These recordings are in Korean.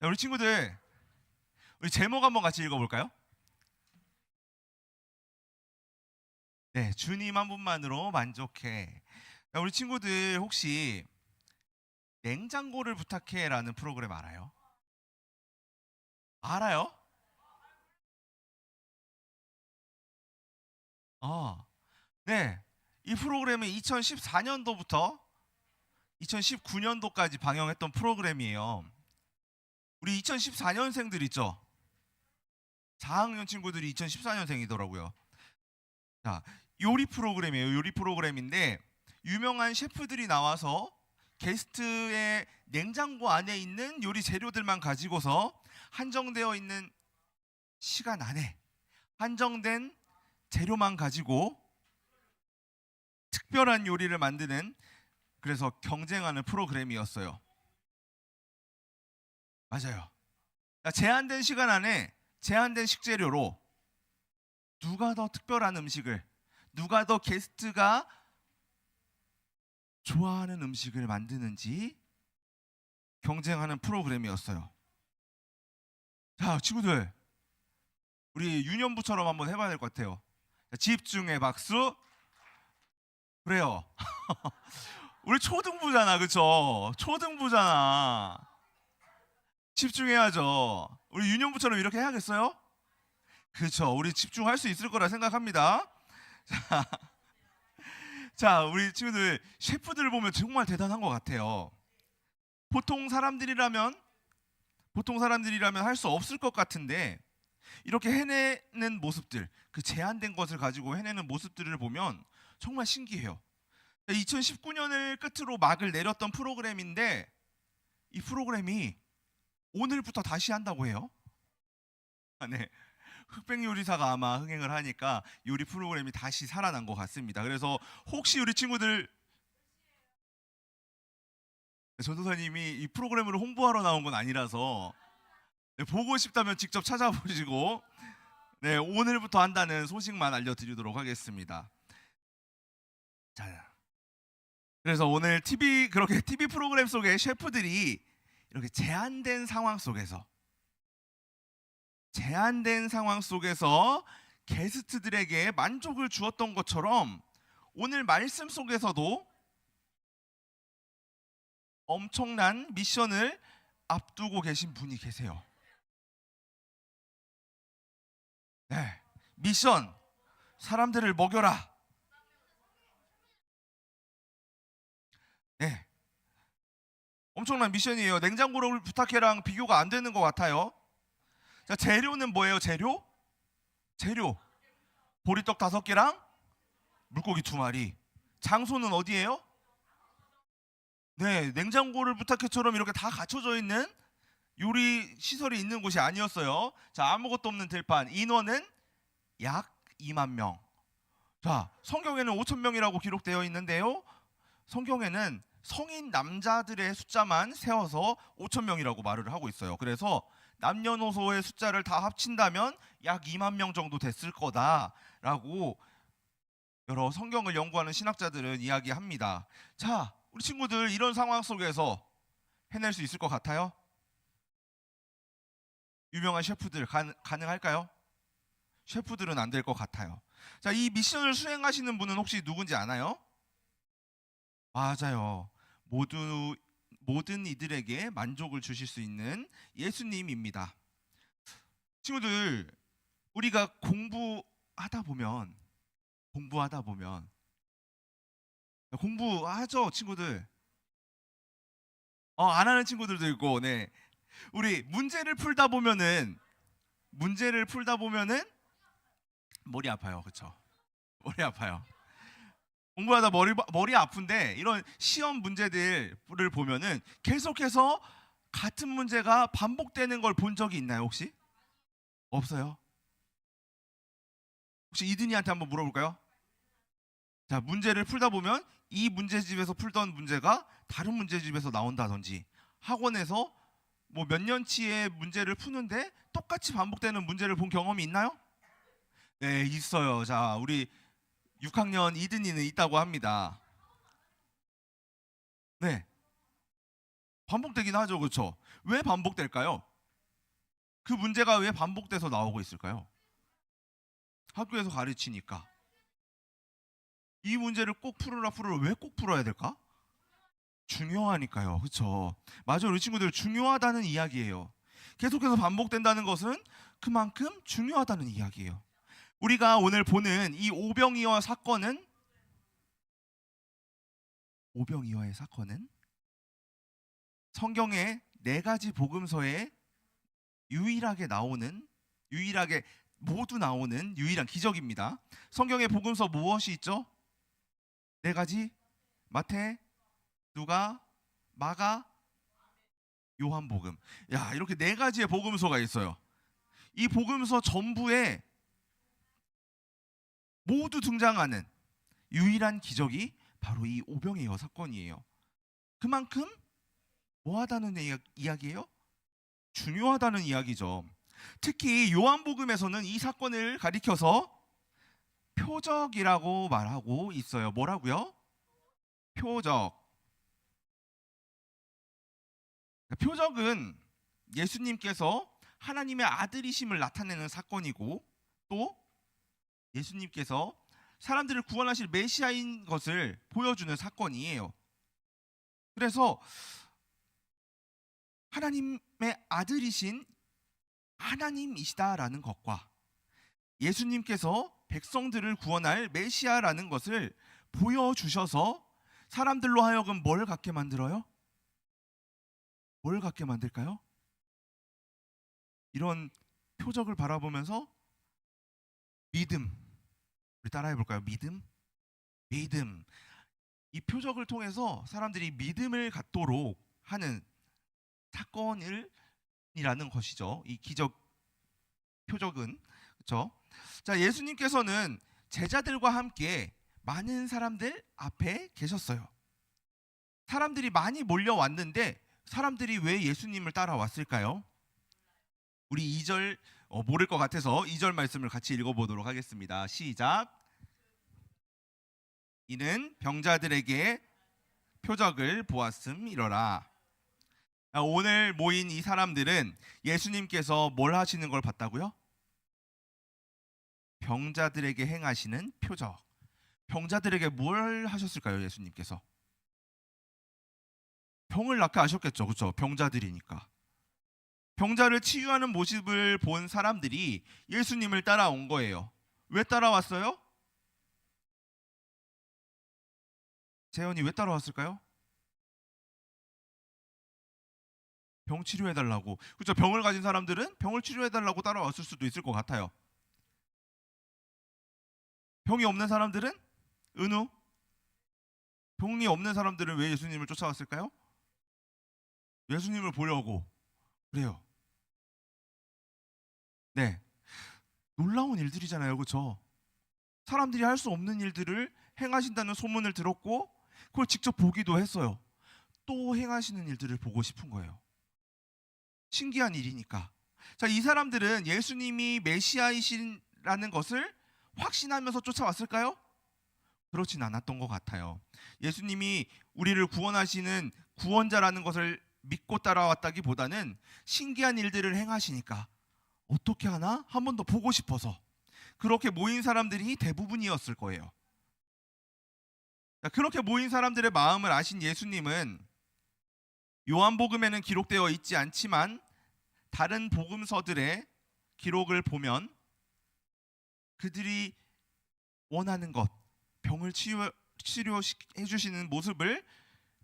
자, 우리 친구들, 우리 제목 한번 같이 읽어볼까요? 네, 주님 한 분만으로 만족해. 자, 우리 친구들 혹시 냉장고를 부탁해라는 프로그램 알아요? 알아요? 네. 이 프로그램은 2014년도부터 2019년도까지 방영했던 프로그램이에요. 우리 2014년생들 있죠? 4학년 친구들이 2014년생이더라고요. 자, 요리 프로그램이에요. 요리 프로그램인데 유명한 셰프들이 나와서 게스트의 냉장고 안에 있는 요리 재료들만 가지고서 한정되어 있는 시간 안에 한정된 재료만 가지고 특별한 요리를 만드는, 그래서 경쟁하는 프로그램이었어요. 맞아요. 제한된 시간 안에 제한된 식재료로 누가 더 특별한 음식을, 누가 더 게스트가 좋아하는 음식을 만드는지 경쟁하는 프로그램이었어요. 자, 친구들, 우리 유년부처럼 한번 해봐야 될 것 같아요. 집중해 박수. 그래요. 우리 초등부잖아, 그쵸? 초등부잖아. 집중해야죠. 우리 유년부처럼 이렇게 해야겠어요? 그렇죠. 우리 집중할 수 있을 거라 생각합니다. 자, 우리 친구들 셰프들을 보면 정말 대단한 것 같아요. 보통 사람들이라면 할 수 없을 것 같은데 이렇게 해내는 모습들, 그 제한된 것을 가지고 해내는 모습들을 보면 정말 신기해요. 2019년을 끝으로 막을 내렸던 프로그램인데 이 프로그램이 오늘부터 다시 한다고 해요. 네. 흑백 요리사가 아마 흥행을 하니까 요리 프로그램이 다시 살아난 것 같습니다. 그래서 혹시 우리 친구들, 전도사님이 이 프로그램으로 홍보하러 나온 건 아니라서 보고 싶다면 직접 찾아보시고, 네, 오늘부터 한다는 소식만 알려드리도록 하겠습니다. 자, 그래서 오늘 그렇게 TV 프로그램 속에 셰프들이 이렇게 제한된 상황 속에서 게스트들에게 만족을 주었던 것처럼 오늘 말씀 속에서도 엄청난 미션을 앞두고 계신 분이 계세요. 네, 미션, 사람들을 먹여라. 네, 엄청난 미션이에요. 냉장고를 부탁해랑 비교가 안 되는 것 같아요. 자, 재료는 뭐예요? 재료 보리떡 5개랑 물고기 2마리. 장소는 어디예요? 네, 냉장고를 부탁해처럼 이렇게 다 갖춰져 있는 요리 시설이 있는 곳이 아니었어요. 자, 아무것도 없는 들판. 인원은 약 2만 명. 자, 성경에는 5천 명이라고 기록되어 있는데요. 성경에는 성인 남자들의 숫자만 세워서 5천 명이라고 말을 하고 있어요. 그래서 남녀노소의 숫자를 다 합친다면 약 2만 명 정도 됐을 거다라고 여러 성경을 연구하는 신학자들은 이야기합니다. 자, 우리 친구들 이런 상황 속에서 해낼 수 있을 것 같아요? 유명한 셰프들 가능할까요? 셰프들은 안 될 것 같아요. 자, 이 미션을 수행하시는 분은 혹시 누군지 아나요? 맞아요. 모든 이들에게 만족을 주실 수 있는 예수님입니다. 친구들, 우리가 공부하죠, 친구들. 안 하는 친구들도 있고, 네. 우리 문제를 풀다 보면은 머리 아파요, 그렇죠? 머리 아파요. 공부하다 머리 아픈데 이런 시험 문제들을 보면은 계속해서 같은 문제가 반복되는 걸 본 적이 있나요, 혹시? 없어요? 혹시 이든이한테 한번 물어볼까요? 자, 문제를 풀다 보면 이 문제집에서 풀던 문제가 다른 문제집에서 나온다든지, 학원에서 뭐 몇 년치의 문제를 푸는데 똑같이 반복되는 문제를 본 경험이 있나요? 네, 있어요. 자, 우리 6학년 이든이는 있다고 합니다. 네, 반복되긴 하죠, 그렇죠? 왜 반복될까요? 그 문제가 왜 반복돼서 나오고 있을까요? 학교에서 가르치니까. 이 문제를 꼭 풀으라 왜 꼭 풀어야 될까? 중요하니까요. 그렇죠? 맞아요. 우리 친구들 중요하다는 이야기예요. 계속해서 반복된다는 것은 그만큼 중요하다는 이야기예요. 우리가 오늘 보는 이 오병이어의 사건은 성경의 네 가지 복음서에 유일하게 모두 나오는 유일한 기적입니다. 성경의 복음서 무엇이 있죠? 네 가지: 마태, 누가, 마가, 요한복음. 야, 이렇게 네 가지의 복음서가 있어요. 이 복음서 전부에 모두 등장하는 유일한 기적이 바로 이 오병이어 사건이에요. 그만큼 뭐하다는 이야기예요? 중요하다는 이야기죠. 특히 요한복음에서는 이 사건을 가리켜서 표적이라고 말하고 있어요. 뭐라고요? 표적. 표적은 예수님께서 하나님의 아들이심을 나타내는 사건이고, 또 예수님께서 사람들을 구원하실 메시아인 것을 보여주는 사건이에요. 그래서 하나님의 아들이신 하나님이시다라는 것과 예수님께서 백성들을 구원할 메시아라는 것을 보여주셔서 사람들로 하여금 뭘 갖게 만들어요? 뭘 갖게 만들까요? 이런 표적을 바라보면서 믿음. 우리 따라해 볼까요? 믿음. 이 표적을 통해서 사람들이 믿음을 갖도록 하는 사건이라는 것이죠. 이 기적 표적은. 그렇죠? 자, 예수님께서는 제자들과 함께 많은 사람들 앞에 계셨어요. 사람들이 많이 몰려왔는데 사람들이 왜 예수님을 따라왔을까요? 우리 2절 모를 것 같아서 2절 말씀을 같이 읽어보도록 하겠습니다. 시작. 이는 병자들에게 표적을 보았음이러라. 오늘 모인 이 사람들은 예수님께서 뭘 하시는 걸 봤다고요? 병자들에게 행하시는 표적. 병자들에게 뭘 하셨을까요? 예수님께서 병을 낫게 하셨겠죠. 그렇죠? 병자들이니까. 병자를 치유하는 모습을 본 사람들이 예수님을 따라온 거예요. 왜 따라왔어요? 재현이 왜 따라왔을까요? 병 치료해달라고. 그렇죠? 병을 가진 사람들은 병을 치료해달라고 따라왔을 수도 있을 것 같아요. 병이 없는 사람들은? 은우? 병이 없는 사람들은 왜 예수님을 쫓아왔을까요? 예수님을 보려고. 그래요. 네, 놀라운 일들이잖아요. 그렇죠? 사람들이 할 수 없는 일들을 행하신다는 소문을 들었고 그걸 직접 보기도 했어요. 또 행하시는 일들을 보고 싶은 거예요. 신기한 일이니까. 자, 이 사람들은 예수님이 메시아이시라는 것을 확신하면서 쫓아왔을까요? 그렇진 않았던 것 같아요. 예수님이 우리를 구원하시는 구원자라는 것을 믿고 따라왔다기보다는 신기한 일들을 행하시니까 어떻게 하나 한 번 더 보고 싶어서 그렇게 모인 사람들이 대부분이었을 거예요. 그렇게 모인 사람들의 마음을 아신 예수님은 요한복음에는 기록되어 있지 않지만 다른 복음서들의 기록을 보면 그들이 원하는 것, 병을 치료해 주시는 모습을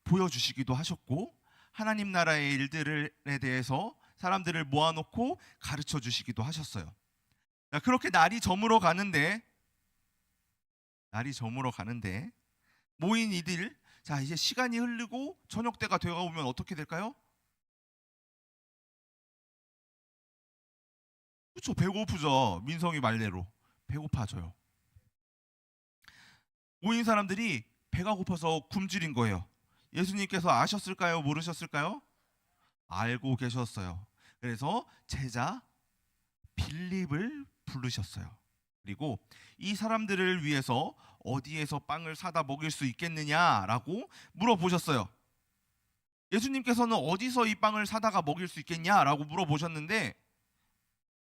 보여주시기도 하셨고 하나님 나라의 일들에 대해서 사람들을 모아놓고 가르쳐 주시기도 하셨어요. 그렇게 날이 저물어 가는데 모인 이들, 자, 이제 시간이 흐르고 저녁 때가 되어 오면 어떻게 될까요? 그렇죠. 배고프죠. 민성이 말대로 배고파져요. 모인 사람들이 배가 고파서 굶주린 거예요. 예수님께서 아셨을까요? 모르셨을까요? 알고 계셨어요. 그래서 제자 빌립을 부르셨어요. 그리고 이 사람들을 위해서 어디에서 빵을 사다 먹일 수 있겠느냐라고 물어보셨어요. 예수님께서는 어디서 이 빵을 사다가 먹일 수 있겠냐라고 물어보셨는데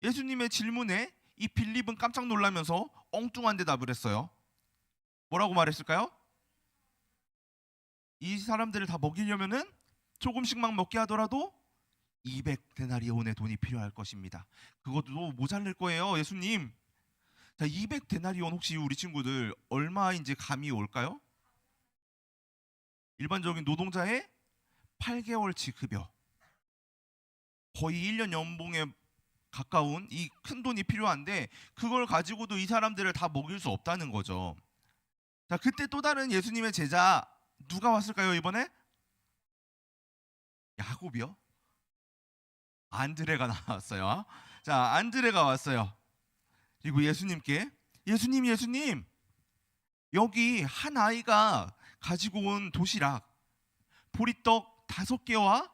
예수님의 질문에 이 빌립은 깜짝 놀라면서 엉뚱한 대답을 했어요. 뭐라고 말했을까요? 이 사람들을 다 먹이려면은 조금씩만 먹게 하더라도 200데나리온의 돈이 필요할 것입니다. 그것도 모자랄 거예요, 예수님. 자, 200데나리온 혹시 우리 친구들 얼마인지 감이 올까요? 일반적인 노동자의 8개월치 급여, 거의 1년 연봉에 가까운 이 큰 돈이 필요한데 그걸 가지고도 이 사람들을 다 먹일 수 없다는 거죠. 자, 그때 또 다른 예수님의 제자 누가 왔을까요? 이번에 야곱이요? 안드레가 나왔어요. 자, 안드레가 왔어요. 그리고 예수님께 예수님 여기 한 아이가 가지고 온 도시락 보리떡 5개와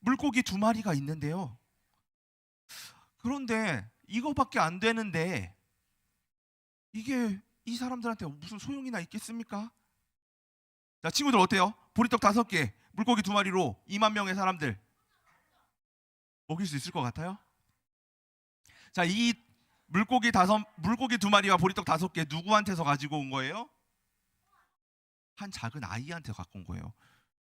물고기 2마리가 있는데요. 그런데 이거밖에 안 되는데 이게 이 사람들한테 무슨 소용이나 있겠습니까? 자, 친구들 어때요? 보리떡 5개, 물고기 2마리로 2만 명의 사람들 먹일 수 있을 것 같아요? 자, 이 물고기 2마리와 보리떡 5개 누구한테서 가지고 온 거예요? 한 작은 아이한테 갖고 온 거예요.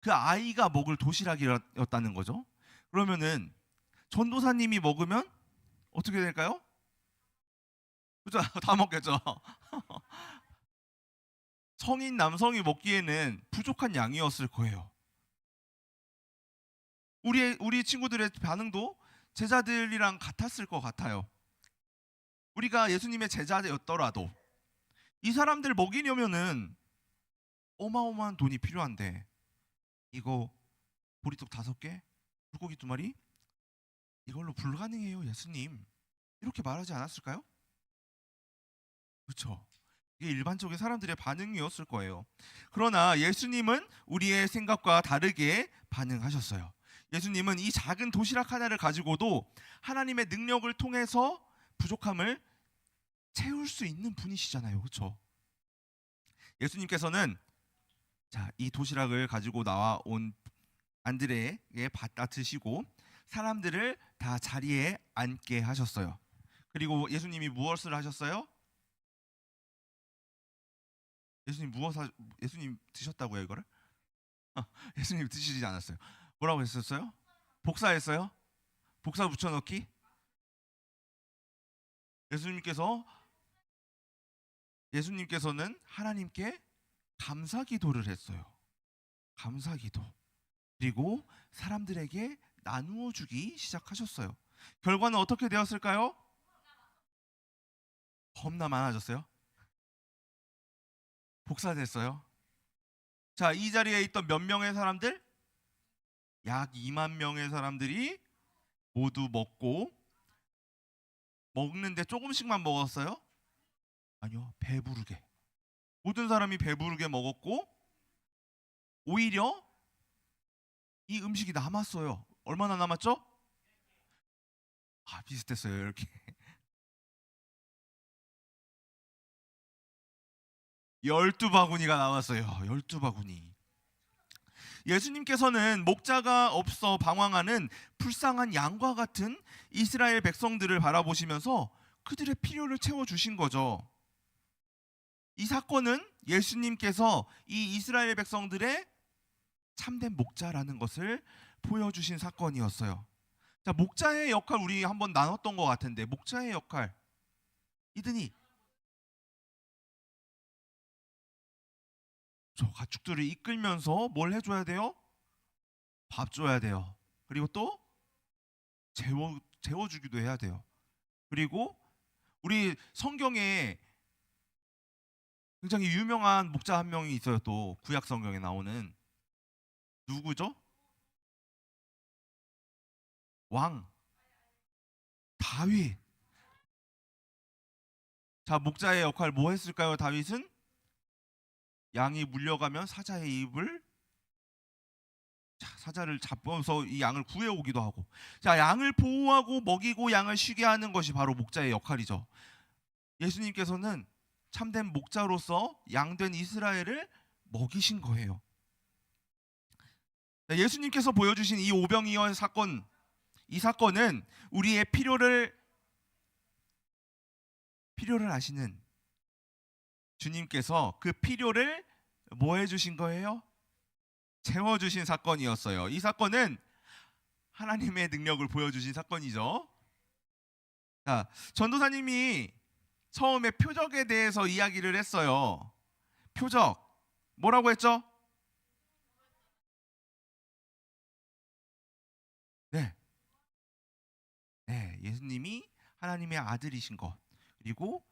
그 아이가 먹을 도시락이었다는 거죠. 그러면은 전도사님이 먹으면 어떻게 될까요? 그죠? 다 먹겠죠. 성인 남성이 먹기에는 부족한 양이었을 거예요. 우리 친구들의 반응도 제자들이랑 같았을 것 같아요. 우리가 예수님의 제자였더라도 이 사람들 먹이려면은 어마어마한 돈이 필요한데 이거 보리떡 5개, 물고기 2마리 이걸로 불가능해요, 예수님. 이렇게 말하지 않았을까요? 그렇죠. 이게 일반적인 사람들의 반응이었을 거예요. 그러나 예수님은 우리의 생각과 다르게 반응하셨어요. 예수님은 이 작은 도시락 하나를 가지고도 하나님의 능력을 통해서 부족함을 채울 수 있는 분이시잖아요. 그렇죠? 예수님께서는 자, 이 도시락을 가지고 나와온 안드레에게 받아 드시고 사람들을 다 자리에 앉게 하셨어요. 그리고 예수님이 무엇을 하셨어요? 예수님 드셨다고요, 이거를? 예수님 드시지 않았어요. 뭐라고 했었어요? 복사했어요? 복사 붙여넣기? 예수님께서는 하나님께 감사 기도를 했어요. 감사 기도. 그리고 사람들에게 나누어 주기 시작하셨어요. 결과는 어떻게 되었을까요? 겁나 많아졌어요. 복사됐어요. 자, 이 자리에 있던 몇 명의 사람들? 약 2만 명의 사람들이 모두 먹는데 조금씩만 먹었어요? 아니요, 배부르게. 모든 사람이 배부르게 먹었고 오히려 이 음식이 남았어요. 얼마나 남았죠? 비슷했어요. 이렇게 12바구니가 나왔어요. 12바구니. 예수님께서는 목자가 없어 방황하는 불쌍한 양과 같은 이스라엘 백성들을 바라보시면서 그들의 필요를 채워주신 거죠. 이 사건은 예수님께서 이 이스라엘 백성들의 참된 목자라는 것을 보여주신 사건이었어요. 자, 목자의 역할 우리 한번 나눴던 것 같은데 목자의 역할 이든이 저 가축들을 이끌면서 뭘 해줘야 돼요? 밥 줘야 돼요. 그리고 또 재워주기도 해야 돼요. 그리고 우리 성경에 굉장히 유명한 목자 한 명이 있어요. 또 구약 성경에 나오는 누구죠? 왕 다윗. 자, 목자의 역할 뭐 했을까요? 다윗은 양이 물려가면 사자의 입을 사자를 잡아서 이 양을 구해오기도 하고, 자, 양을 보호하고 먹이고 양을 쉬게 하는 것이 바로 목자의 역할이죠. 예수님께서는 참된 목자로서 양된 이스라엘을 먹이신 거예요. 예수님께서 보여주신 이 오병이어 사건, 이 사건은 우리의 필요를 필요를 아시는 주님께서 그 필요를 뭐 해주신 거예요? 채워주신 사건이었어요. 이 사건은 하나님의 능력을 보여주신 사건이죠. 자, 전도사님이 처음에 표적에 대해서 이야기를 했어요. 표적 뭐라고 했죠? 네, 네, 예수님이 하나님의 아들이신 것, 그리고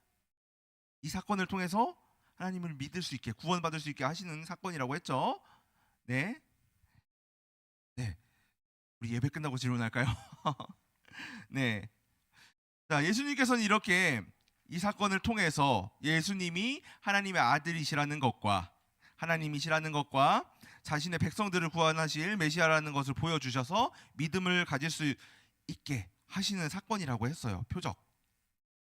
이 사건을 통해서 하나님을 믿을 수 있게, 구원받을 수 있게 하시는 사건이라고 했죠. 네, 네. 우리 예배 끝나고 질문할까요? 네. 자, 예수님께서는 이렇게 이 사건을 통해서 예수님이 하나님의 아들이시라는 것과 하나님이시라는 것과 자신의 백성들을 구원하실 메시아라는 것을 보여주셔서 믿음을 가질 수 있게 하시는 사건이라고 했어요. 표적.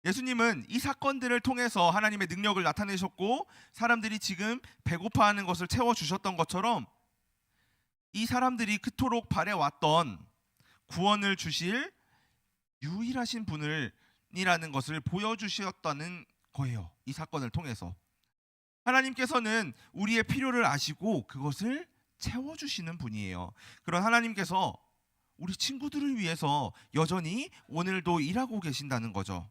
예수님은 이 사건들을 통해서 하나님의 능력을 나타내셨고, 사람들이 지금 배고파하는 것을 채워주셨던 것처럼 이 사람들이 그토록 바래왔던 구원을 주실 유일하신 분을 이라는 것을 보여주셨다는 거예요. 이 사건을 통해서 하나님께서는 우리의 필요를 아시고 그것을 채워주시는 분이에요. 그런 하나님께서 우리 친구들을 위해서 여전히 오늘도 일하고 계신다는 거죠.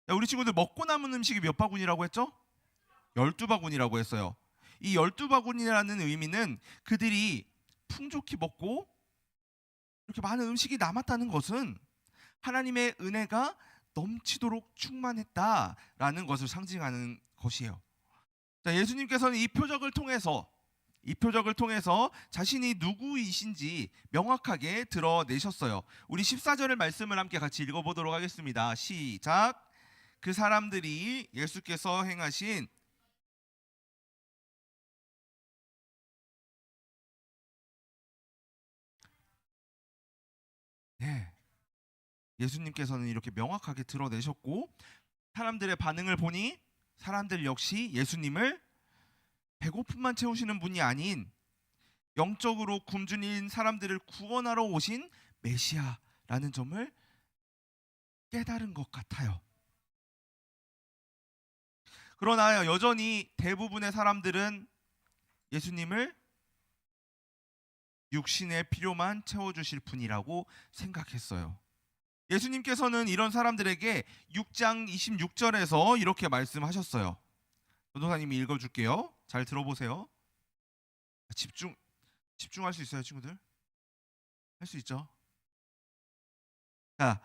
우리 친구들 먹고 남은 음식이 몇 바구니라고 했죠? 12바구니라고 했어요. 이 12바구니라는 의미는 그들이 풍족히 먹고 이렇게 많은 음식이 남았다는 것은 하나님의 은혜가 넘치도록 충만했다라는 것을 상징하는 것이에요. 자, 예수님께서는 이 표적을 통해서 자신이 누구이신지 명확하게 드러내셨어요. 우리 14절의 말씀을 함께 같이 읽어보도록 하겠습니다. 시작. 그 사람들이 예수께서 행하신 네, 예수님께서는 이렇게 명확하게 드러내셨고, 사람들의 반응을 보니 사람들 역시 예수님을 배고픔만 채우시는 분이 아닌 영적으로 굶주린 사람들을 구원하러 오신 메시아라는 점을 깨달은 것 같아요. 그러나 여전히 대부분의 사람들은 예수님을 육신의 필요만 채워주실 분이라고 생각했어요. 예수님께서는 이런 사람들에게 6장 26절에서 이렇게 말씀하셨어요. 전도사님이 읽어줄게요. 잘 들어보세요. 집중할 수 있어요, 친구들? 할 수 있죠? 자,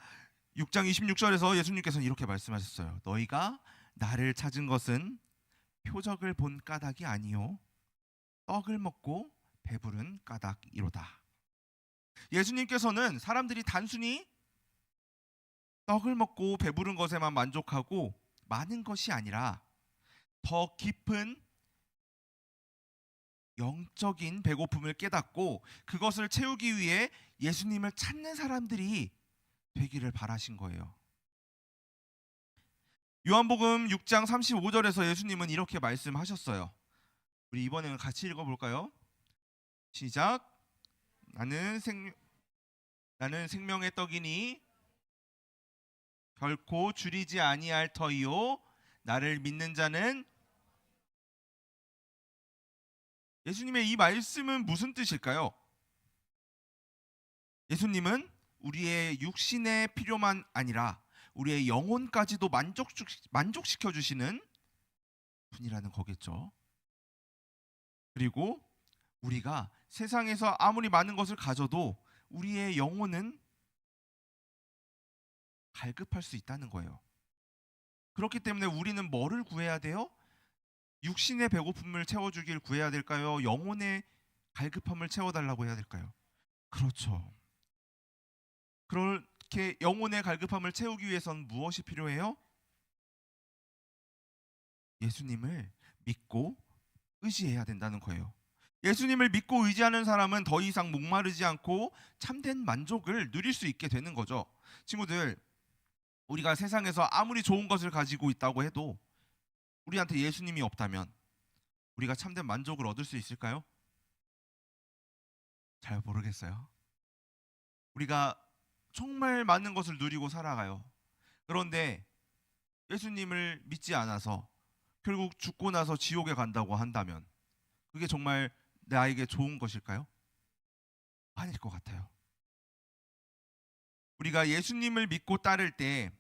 6장 26절에서 예수님께서는 이렇게 말씀하셨어요. 너희가 나를 찾은 것은 표적을 본 까닭이 아니요 떡을 먹고 배부른 까닭이로다. 예수님께서는 사람들이 단순히 떡을 먹고 배부른 것에만 만족하고 많은 것이 아니라 더 깊은 영적인 배고픔을 깨닫고 그것을 채우기 위해 예수님을 찾는 사람들이 되기를 바라신 거예요. 요한복음 6장 35절에서 예수님은 이렇게 말씀하셨어요. 우리 이번에는 같이 읽어볼까요? 시작. 나는 생명의 떡이니 결코 줄이지 아니할 터이요 나를 믿는 자는. 예수님의 이 말씀은 무슨 뜻일까요? 예수님은 우리의 육신의 필요만 아니라 우리의 영혼까지도 만족시켜 주시는 분이라는 거겠죠. 그리고 우리가 세상에서 아무리 많은 것을 가져도 우리의 영혼은 갈급할 수 있다는 거예요. 그렇기 때문에 우리는 뭐를 구해야 돼요? 육신의 배고픔을 채워주길 구해야 될까요? 영혼의 갈급함을 채워달라고 해야 될까요? 그렇죠. 그렇게 영혼의 갈급함을 채우기 위해서는 무엇이 필요해요? 예수님을 믿고 의지해야 된다는 거예요. 예수님을 믿고 의지하는 사람은 더 이상 목마르지 않고 참된 만족을 누릴 수 있게 되는 거죠. 친구들, 우리가 세상에서 아무리 좋은 것을 가지고 있다고 해도 우리한테 예수님이 없다면 우리가 참된 만족을 얻을 수 있을까요? 잘 모르겠어요. 우리가 정말 많은 것을 누리고 살아가요. 그런데 예수님을 믿지 않아서 결국 죽고 나서 지옥에 간다고 한다면 그게 정말 나에게 좋은 것일까요? 아닐 것 같아요. 우리가 예수님을 믿고 따를 때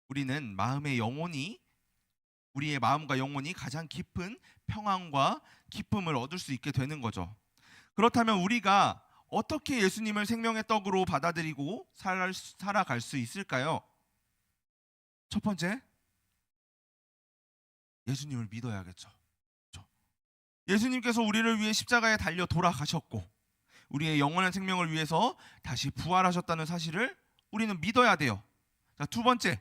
우리는 우리의 마음과 영혼이 가장 깊은 평안과 기쁨을 얻을 수 있게 되는 거죠. 그렇다면 우리가 어떻게 예수님을 생명의 떡으로 받아들이고 살아갈 수 있을까요? 첫 번째, 예수님을 믿어야겠죠. 예수님께서 우리를 위해 십자가에 달려 돌아가셨고 우리의 영원한 생명을 위해서 다시 부활하셨다는 사실을 우리는 믿어야 돼요. 자, 두 번째,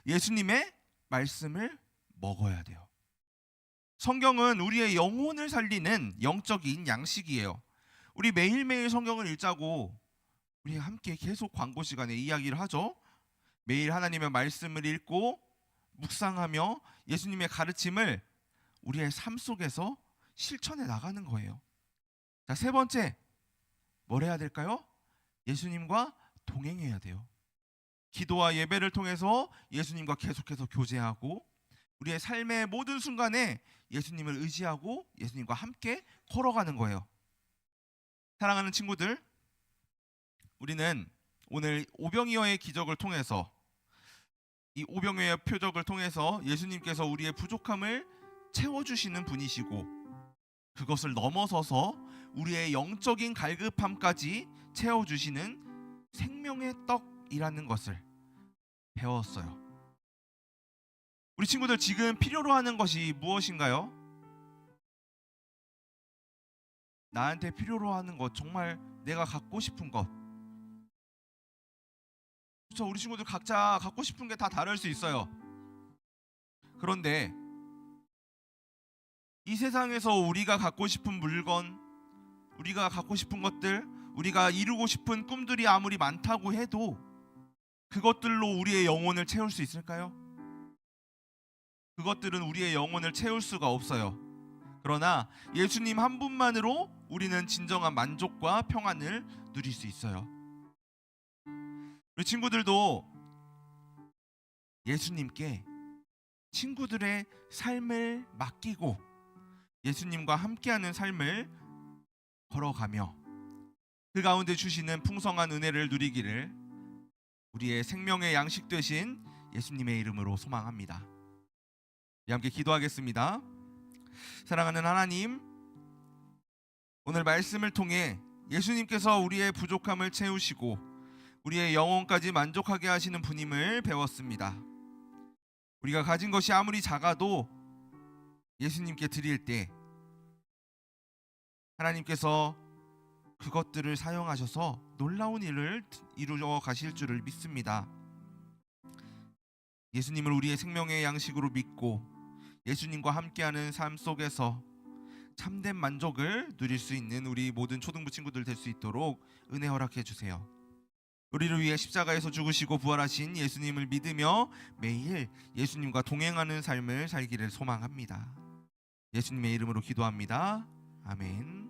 예수님의 말씀을 먹어야 돼요. 성경은 우리의 영혼을 살리는 영적인 양식이에요. 우리 매일매일 성경을 읽자고 우리 함께 계속 광고 시간에 이야기를 하죠. 매일 하나님의 말씀을 읽고 묵상하며 예수님의 가르침을 우리의 삶 속에서 실천해 나가는 거예요. 자, 세 번째, 뭘 해야 될까요? 예수님과 동행해야 돼요. 기도와 예배를 통해서 예수님과 계속해서 교제하고 우리의 삶의 모든 순간에 예수님을 의지하고 예수님과 함께 걸어가는 거예요. 사랑하는 친구들, 우리는 오늘 오병이어의 기적을 통해서 이 오병이어의 표적을 통해서 예수님께서 우리의 부족함을 채워주시는 분이시고 그것을 넘어서서 우리의 영적인 갈급함까지 채워주시는 생명의 떡이라는 것을 배웠어요. 우리 친구들 지금 필요로 하는 것이 무엇인가요? 나한테 필요로 하는 것, 정말 내가 갖고 싶은 것. 그렇죠? 우리 친구들 각자 갖고 싶은 게 다 다를 수 있어요. 그런데 이 세상에서 우리가 갖고 싶은 물건, 우리가 갖고 싶은 것들, 우리가 이루고 싶은 꿈들이 아무리 많다고 해도 그것들로 우리의 영혼을 채울 수 있을까요? 그것들은 우리의 영혼을 채울 수가 없어요. 그러나 예수님 한 분만으로 우리는 진정한 만족과 평안을 누릴 수 있어요. 우리 친구들도 예수님께 친구들의 삶을 맡기고 예수님과 함께하는 삶을 걸어가며 그 가운데 주시는 풍성한 은혜를 누리기를 우리의 생명의 양식 되신 예수님의 이름으로 소망합니다. 함께 기도하겠습니다. 사랑하는 하나님, 오늘 말씀을 통해 예수님께서 우리의 부족함을 채우시고 우리의 영혼까지 만족하게 하시는 분임을 배웠습니다. 우리가 가진 것이 아무리 작아도 예수님께 드릴 때 하나님께서 그것들을 사용하셔서 놀라운 일을 이루어 가실 줄을 믿습니다. 예수님을 우리의 생명의 양식으로 믿고 예수님과 함께하는 삶 속에서 참된 만족을 누릴 수 있는 우리 모든 초등부 친구들 될 수 있도록 은혜 허락해 주세요. 우리를 위해 십자가에서 죽으시고 부활하신 예수님을 믿으며 매일 예수님과 동행하는 삶을 살기를 소망합니다. 예수님의 이름으로 기도합니다. 아멘.